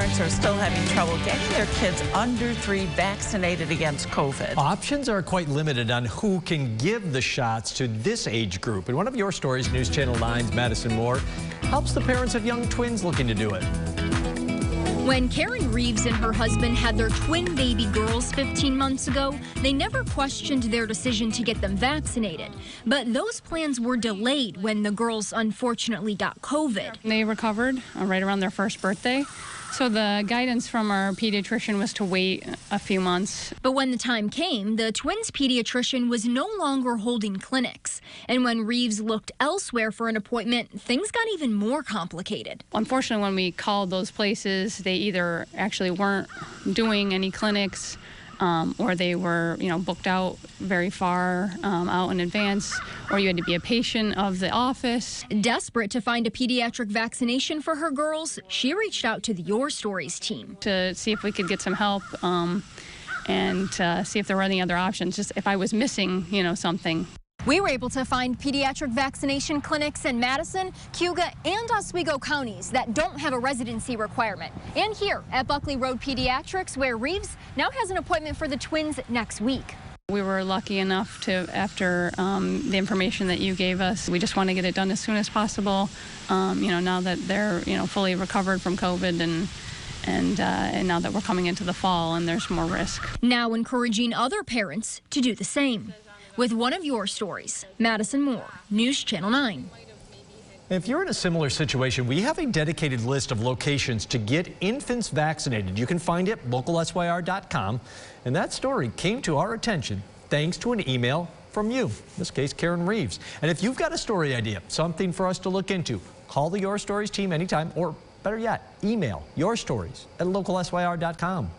parents are still having trouble getting their kids under 3 vaccinated against COVID. Options are quite limited on who can give the shots to this age group. In one of your stories, News Channel 9's Madison Moore helps the parents of young twins looking to do it. When Karen Reeves and her husband had their twin baby girls 15 months ago, they never questioned their decision to get them vaccinated. But those plans were delayed when the girls unfortunately got COVID. They recovered right around their first birthday. So the guidance from our pediatrician was to wait a few months. But when the time came, the twins' pediatrician was no longer holding clinics. And when Reeves looked elsewhere for an appointment, things got even more complicated. Unfortunately, when we called those places, they either actually weren't doing any clinics or they were, booked out very far out in advance, or you had to be a patient of the office. Desperate to find a pediatric vaccination for her girls, she reached out to the Your Stories team to see if we could get some help and see if there were any other options, just if I was missing, something. We were able to find pediatric vaccination clinics in Madison, Cayuga, and Oswego counties that don't have a residency requirement. And here at Buckley Road Pediatrics, where Reeves now has an appointment for the twins next week. We were lucky enough to, after the information that you gave us, we just want to get it done as soon as possible. Now that they're, fully recovered from COVID and now that we're coming into the fall and there's more risk. Now encouraging other parents to do the same. With one of your stories, Madison Moore, News Channel 9. If you're in a similar situation, we have a dedicated list of locations to get infants vaccinated. You can find it at localsyr.com. And that story came to our attention thanks to an email from you, in this case, Karen Reeves. And if you've got a story idea, something for us to look into, call the Your Stories team anytime, or better yet, email yourstories@localsyr.com.